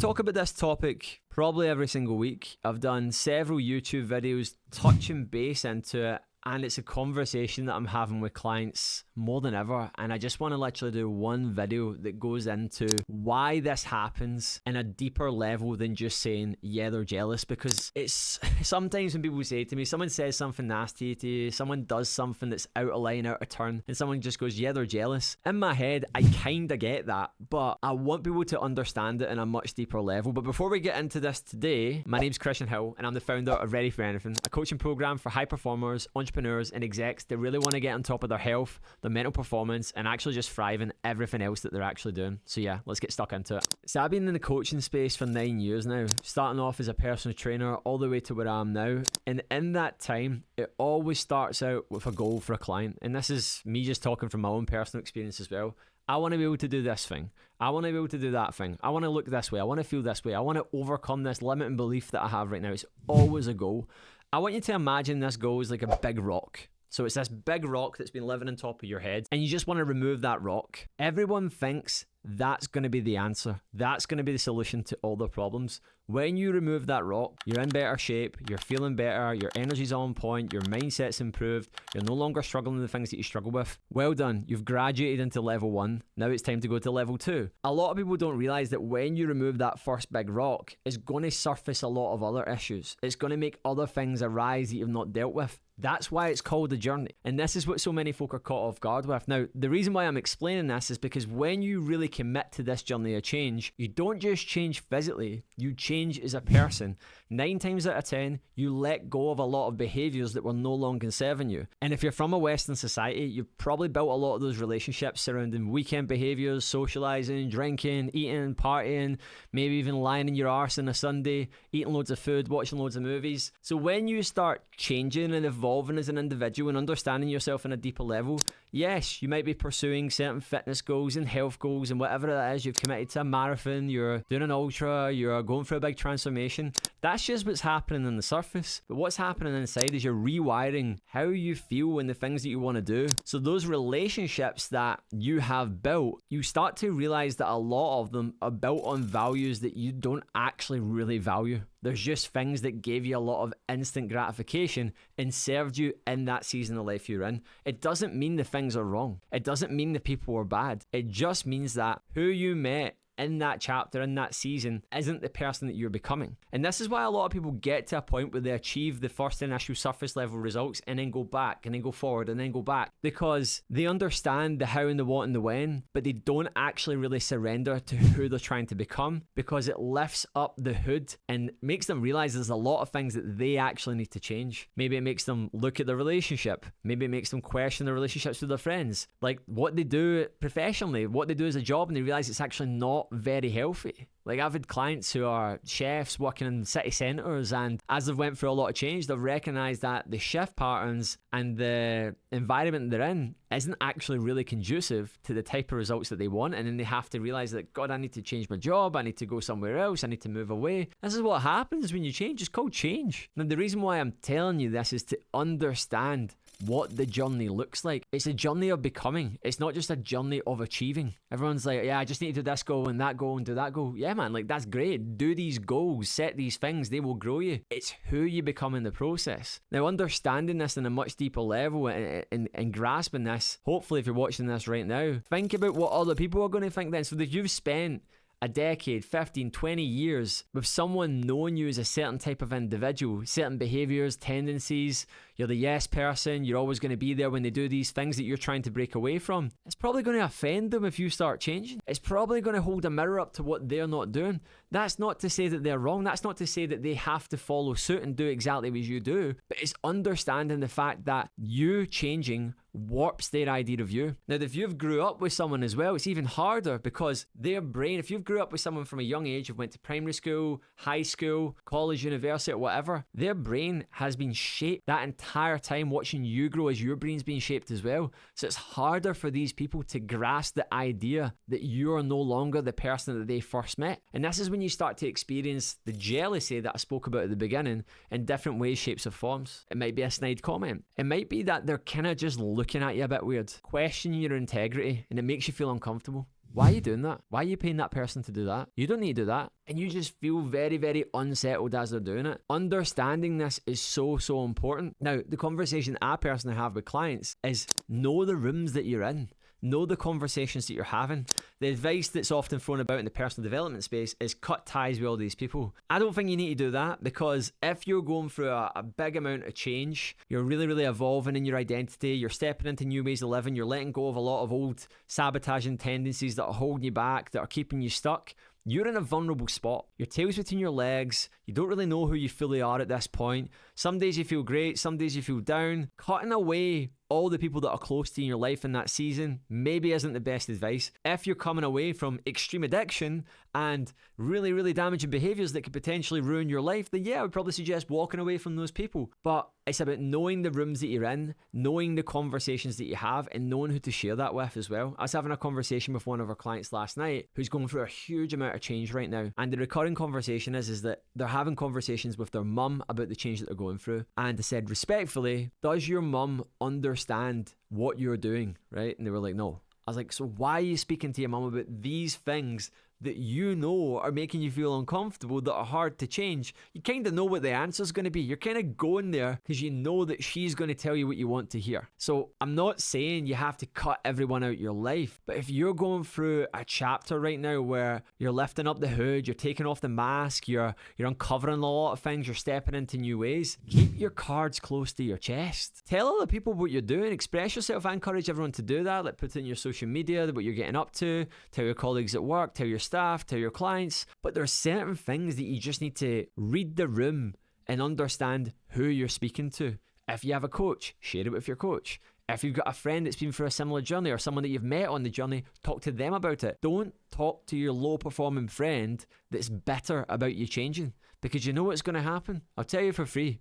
talk about this topic probably every single week. I've done several YouTube videos touching base into it, and it's a conversation that I'm having with clients more than ever. And I just want to literally do one video that goes into why this happens in a deeper level than just saying, yeah, they're jealous. Because it's sometimes when people say to me, someone says something nasty to you, someone does something that's out of line, out of turn, and someone just goes, yeah, they're jealous. In my head, I kind of get that, but I want people to understand it in a much deeper level. But before we get into this today, my name's Kristian and I'm the founder of Ready for Anything, a coaching program for high performers, entrepreneurs, and execs that really want to get on top of their health, their mental performance, and actually just thrive in everything else that they're actually doing. So yeah, let's get stuck into it. So I've been in the coaching space for 9 years now, starting off as a personal trainer all the way to where I am now. And in that time, it always starts out with a goal for a client. And this is me just talking from my own personal experience as well. I want to be able to do this thing. I want to be able to do that thing. I want to look this way. I want to feel this way. I want to overcome this limiting belief that I have right now. It's always a goal. I want you to imagine this goal is like a big rock. So it's this big rock that's been living on top of your head, and you just want to remove that rock. Everyone thinks that's going to be the answer. That's going to be the solution to all the problems. When you remove that rock, you're in better shape, you're feeling better, your energy's on point, your mindset's improved, you're no longer struggling with the things that you struggle with. Well done, you've graduated into level 1. Now it's time to go to level 2. A lot of people don't realize that when you remove that first big rock, it's going to surface a lot of other issues. It's going to make other things arise that you've not dealt with. That's why it's called a journey. And this is what so many folk are caught off guard with. Now, the reason why I'm explaining this is because when you really commit to this journey of change, you don't just change physically, you change as a person. 9 times out of 10, you let go of a lot of behaviors that were no longer serving you. And if you're from a Western society, you've probably built a lot of those relationships surrounding weekend behaviors, socializing, drinking, eating, partying, maybe even lying in your arse on a Sunday, eating loads of food, watching loads of movies. So when you start changing and evolving as an individual and understanding yourself on a deeper level, yes, you might be pursuing certain fitness goals and health goals and whatever it is. You've committed to a marathon, you're doing an ultra, you're going through a big transformation. That's just what's happening on the surface. But what's happening inside is you're rewiring how you feel and the things that you want to do. So those relationships that you have built, you start to realize that a lot of them are built on values that you don't actually really value. There's just things that gave you a lot of instant gratification and served you in that season of life you're in. It doesn't mean the things are wrong. It doesn't mean the people were bad. It just means that who you met in that chapter, in that season, isn't the person that you're becoming. And this is why a lot of people get to a point where they achieve the first initial surface level results and then go back and then go forward and then go back, because they understand the how and the what and the when, but they don't actually really surrender to who they're trying to become, because it lifts up the hood and makes them realize there's a lot of things that they actually need to change. Maybe it makes them look at their relationship. Maybe it makes them question their relationships with their friends, like what they do professionally, what they do as a job, and they realize it's actually not very healthy. Like, I've had clients who are chefs working in city centres, and as they've went through a lot of change, they've recognised that the shift patterns and the environment they're in isn't actually really conducive to the type of results that they want. And then they have to realise that, God, I need to change my job, I need to go somewhere else, I need to move away. This is what happens when you change. It's called change. Now, the reason why I'm telling you this is to understand what the journey looks like. It's a journey of becoming. It's not just a journey of achieving. Everyone's like, yeah, I just need to do this goal and that goal and do that goal. Yeah, man, like, that's great. Do these goals, set these things, they will grow you. It's who you become in the process. Now, understanding this on a much deeper level and grasping this, hopefully if you're watching this right now, think about what other people are going to think then. So if you've spent a decade, 15, 20 years with someone knowing you as a certain type of individual, certain behaviors, tendencies, you're the yes person, you're always going to be there when they do these things that you're trying to break away from, it's probably going to offend them if you start changing. It's probably going to hold a mirror up to what they're not doing. That's not to say that they're wrong. That's not to say that they have to follow suit and do exactly as you do, but it's understanding the fact that you changing warps their idea of you. Now, if you've grew up with someone as well, it's even harder, because their brain, if you've grew up with someone from a young age, you've went to primary school, high school, college, university, or whatever, their brain has been shaped that entire time watching you grow as your brain's being shaped as well. So it's harder for these people to grasp the idea that you are no longer the person that they first met. And this is when you start to experience the jealousy that I spoke about at the beginning in different ways, shapes, or forms. It might be a snide comment. It might be that they're kind of just looking at you a bit weird, questioning your integrity, and it makes you feel uncomfortable. Why are you doing that? Why are you paying that person to do that? You don't need to do that. And you just feel very, very unsettled as they're doing it. Understanding this is so, so important. Now, the conversation I personally have with clients is know the rooms that you're in. Know the conversations that you're having. The advice that's often thrown about in the personal development space is cut ties with all these people. I don't think you need to do that, because if you're going through a big amount of change, you're really, really evolving in your identity, you're stepping into new ways of living, you're letting go of a lot of old sabotaging tendencies that are holding you back, that are keeping you stuck. You're in a vulnerable spot. Your tail's between your legs. You don't really know who you fully are at this point. Some days you feel great, some days you feel down. Cutting away all the people that are close to you in your life in that season maybe isn't the best advice. If you're coming away from extreme addiction and really, really damaging behaviors that could potentially ruin your life, then yeah, I would probably suggest walking away from those people. But it's about knowing the rooms that you're in, knowing the conversations that you have, and knowing who to share that with as well. I was having a conversation with one of our clients last night who's going through a huge amount of change right now. And the recurring conversation is that they're having conversations with their mum about the change that they're going through. And I said, respectfully, does your mum understand what you're doing, right? And they were like, no. I was like, so why are you speaking to your mum about these things that you know are making you feel uncomfortable, that are hard to change? You kind of know what the answer is going to be. You're kind of going there because you know that she's going to tell you what you want to hear. So I'm not saying you have to cut everyone out of your life, but if you're going through a chapter right now where you're lifting up the hood, you're taking off the mask, you're uncovering a lot of things, you're stepping into new ways, keep your cards close to your chest. Tell other people what you're doing, express yourself. I encourage everyone to do that. Like, put it in your social media, what you're getting up to, tell your colleagues at work, tell your staff, tell your clients. But there are certain things that you just need to read the room and understand who you're speaking to. If you have a coach, share it with your coach. If you've got a friend that's been through a similar journey, or someone that you've met on the journey, talk to them about it. Don't talk to your low performing friend that's bitter about you changing, because you know what's going to happen. I'll tell you for free.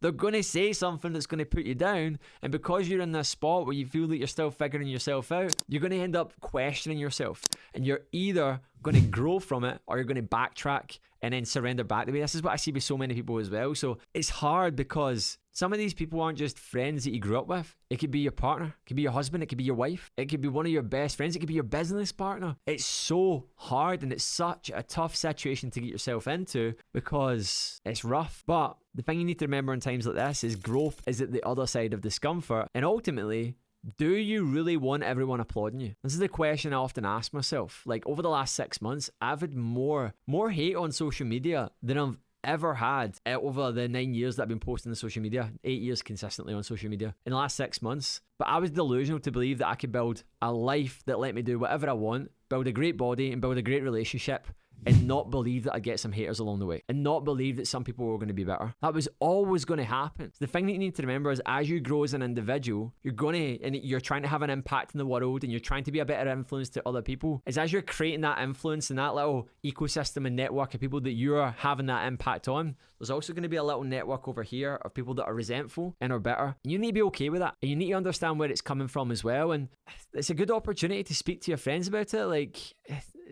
They're going to say something that's going to put you down, and because you're in this spot where you feel that you're still figuring yourself out, you're going to end up questioning yourself, and you're either going to grow from it or you're going to backtrack and then surrender back to me. This is what I see with so many people as well. So it's hard because some of these people aren't just friends that you grew up with. It could be your partner, it could be your husband, it could be your wife, it could be one of your best friends, it could be your business partner. It's so hard, and it's such a tough situation to get yourself into because it's rough. But the thing you need to remember in times like this is growth is at the other side of discomfort. And ultimately, do you really want everyone applauding you? This is the question I often ask myself. Like, over the last 6 months, I've had more hate on social media than I've ever had over the 9 years that I've been posting on social media, 8 years consistently on social media in the last 6 months. But I was delusional to believe that I could build a life that let me do whatever I want, build a great body and build a great relationship, and not believe that I'd get some haters along the way, and not believe that some people were going to be better. That was always going to happen. The thing that you need to remember is, as you grow as an individual, you're trying to have an impact in the world, and you're trying to be a better influence to other people, is as you're creating that influence and that little ecosystem and network of people that you're having that impact on, there's also going to be a little network over here of people that are resentful and are bitter. And you need to be okay with that, and you need to understand where it's coming from as well. And it's a good opportunity to speak to your friends about it. Like,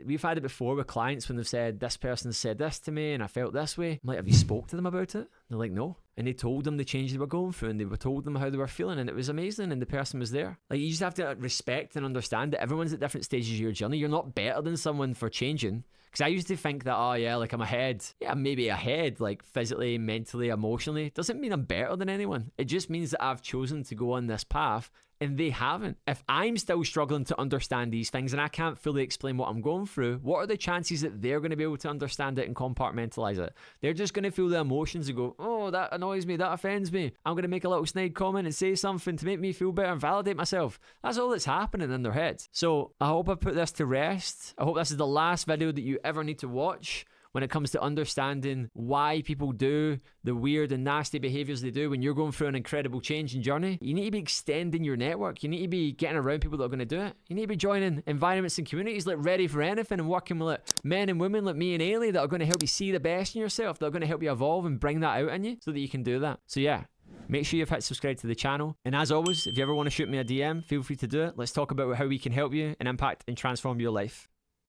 we've had it before with clients when they've said, this person said this to me and I felt this way. I'm like, have you spoke to them about it? They're like, no. And they told them the change they were going through, and they were told them how they were feeling, and it was amazing, and the person was there. Like, you just have to respect and understand that everyone's at different stages of your journey. You're not better than someone for changing. Because I used to think that, oh yeah, like I'm ahead. Yeah, I'm maybe ahead, like physically, mentally, emotionally. Doesn't mean I'm better than anyone. It just means that I've chosen to go on this path and they haven't. If I'm still struggling to understand these things and I can't fully explain what I'm going through, what are the chances that they're going to be able to understand it and compartmentalize it? They're just going to feel the emotions and go, oh, that annoys me, that offends me. I'm going to make a little snide comment and say something to make me feel better and validate myself. That's all that's happening in their heads. So I hope I put this to rest. I hope this is the last video that you ever need to watch when it comes to understanding why people do the weird and nasty behaviors they do when you're going through an incredible change and journey. You need to be extending your network. You need to be getting around people that are going to do it. You need to be joining environments and communities like Ready for Anything, and working with men and women like me and Ailey that are going to help you see the best in yourself, that are going to help you evolve and bring that out in you so that you can do that. So yeah, make sure you've hit subscribe to the channel. And as always, if you ever want to shoot me a DM, feel free to do it. Let's talk about how we can help you and impact and transform your life.